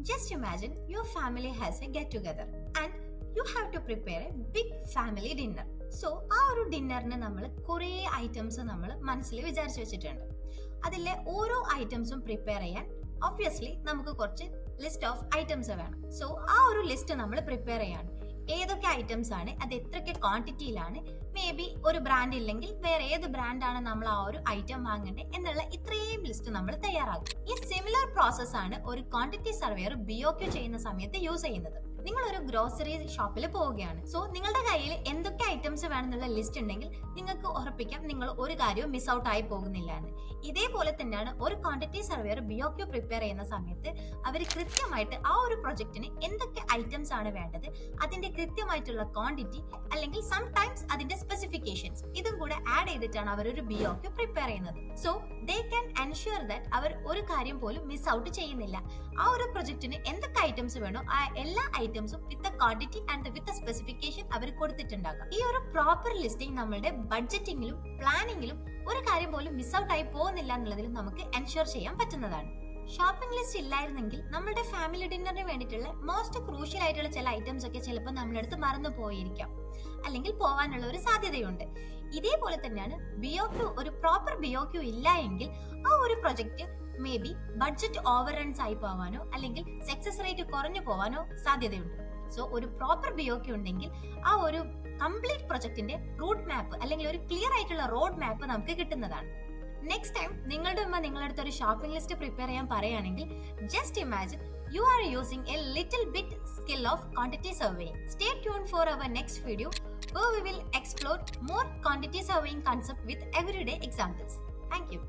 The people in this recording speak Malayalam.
Just imagine your family has a get together and you have to prepare a big family dinner. So ആ ഒരു ഡിന്നറിന് നമ്മൾ കുറേ ഐറ്റംസ് നമ്മൾ മനസ്സിൽ വിചാരിച്ചു വെച്ചിട്ടുണ്ട്. അതിലെ ഓരോ ഐറ്റംസും പ്രിപ്പയർ ചെയ്യാൻ ഒബ്വിയസ്ലി നമുക്ക് കുറച്ച് ലിസ്റ്റ് ഓഫ് ഐറ്റംസ് വേണം. സോ ആ ഒരു ലിസ്റ്റ് നമ്മൾ പ്രിപ്പയർ ചെയ്യാണ്. ഏതൊക്കെ ഐറ്റംസ് ആണ്, അത് എത്രയൊക്കെ ക്വാണ്ടിറ്റിയിലാണ്, മേ ബി ഒരു ബ്രാൻഡ് ഇല്ലെങ്കിൽ വേറെ ഏത് ബ്രാൻഡാണ് നമ്മൾ ആ ഒരു ഐറ്റം വാങ്ങേണ്ടത് എന്നുള്ള ഇത്രയും ലിസ്റ്റ് നമ്മൾ തയ്യാറാക്കും. ഈ സിമിലർ പ്രോസസ് ആണ് ഒരു ക്വാണ്ടിറ്റി സർവേയർ BOQ ചെയ്യുന്ന സമയത്ത് യൂസ് ചെയ്യുന്നത്. നിങ്ങൾ ഒരു ഗ്രോസറി ഷോപ്പിൽ പോവുകയാണ്. സോ നിങ്ങളുടെ കയ്യിൽ എന്തൊക്കെ ഐറ്റംസ് വേണമെന്നുള്ള ലിസ്റ്റ് ഉണ്ടെങ്കിൽ നിങ്ങൾക്ക് ഉറപ്പിക്കാം നിങ്ങൾ ഒരു കാര്യവും മിസ് ഔട്ട് ആയി പോകുന്നില്ല എന്ന്. ഇതേപോലെ തന്നെയാണ് ഒരു ക്വാണ്ടിറ്റി സർവേയർ BOQ പ്രിപ്പയർ ചെയ്യുന്ന സമയത്ത് അവർ കൃത്യമായിട്ട് ആ ഒരു പ്രൊജക്ടിന് എന്തൊക്കെ ഐറ്റംസ് ആണ് വേണ്ടത്, അതിന്റെ കൃത്യമായിട്ടുള്ള ക്വാണ്ടിറ്റി അല്ലെങ്കിൽ സംടൈംസ് അതിന്റെ സ്പെസിഫിക്കേഷൻസ് ഇതും കൂടെ ആഡ് ചെയ്തിട്ടാണ് അവർ ഒരു BOQ പ്രിപ്പയർ ചെയ്യുന്നത്. So they can ensure that അവർ ഒരു കാര്യം പോലും മിസ് ഔട്ട് ചെയ്യുന്നില്ല. ആ ഒരു പ്രൊജക്ടിന് എന്തൊക്കെ ഐറ്റംസ് വേണോ ആ എല്ലാ ഐറ്റംസും വിത്ത് ക്വാണ്ടിറ്റി ആൻഡ് വിത്ത് സ്പെസിഫിക്കേഷൻ അവർ കൊടുത്തിട്ടുണ്ടാകും. ഈ ഒരു പ്രോപ്പർ ലിസ്റ്റിംഗ് നമ്മളുടെ ബഡ്ജറ്റിംഗിലും പ്ലാനിങ്ങിലും ഒരു കാര്യം പോലും മിസ് ഔട്ട് ആയി പോകുന്നില്ല എന്നുള്ളതിൽ നമുക്ക് എൻഷുർ ചെയ്യാൻ പറ്റുന്നതാണ്. ഷോപ്പിംഗ് ലിസ്റ്റ് ഇല്ലായിരുന്നെങ്കിൽ നമ്മുടെ ഫാമിലി ഡിന്നറിന് വേണ്ടിയിട്ടുള്ള മോസ്റ്റ് ക്രൂഷ്യൽ ആയിട്ടുള്ള ചില ഐറ്റംസ് ഒക്കെ ചിലപ്പോൾ നമ്മളെടുത്ത് മറന്നു പോയിരിക്കാം, അല്ലെങ്കിൽ പോവാനുള്ള ഒരു സാധ്യതയുണ്ട്. ഇതേപോലെ തന്നെയാണ് BOQ. ഒരു പ്രോപ്പർ BOQ ഇല്ല എങ്കിൽ ആ ഒരു project may be budget over runs ആയി പോവാനോ അല്ലെങ്കിൽ സക്സസ് റേറ്റ് കുറഞ്ഞു പോവാനോ സാധ്യതയുണ്ട്. സോ ഒരു പ്രോപ്പർ BOQ ഉണ്ടെങ്കിൽ ആ ഒരു കംപ്ലീറ്റ് പ്രൊജക്ടിന്റെ റൂട്ട് മാപ്പ് അല്ലെങ്കിൽ ഒരു ക്ലിയർ ആയിട്ടുള്ള റോഡ് മാപ്പ് നമുക്ക് കിട്ടുന്നതാണ്. നെക്സ്റ്റ് ടൈം നിങ്ങളുടെ ഉമ്മ നിങ്ങളുടെ അടുത്ത് ഒരു ഷോപ്പിംഗ് ലിസ്റ്റ് പ്രിപ്പയർ ചെയ്യാൻ പറയുകയാണെങ്കിൽ just imagine you are using a little bit skill of quantity surveying. Stay tuned for our next video where we will explore more quantity surveying concept with everyday examples. Thank you.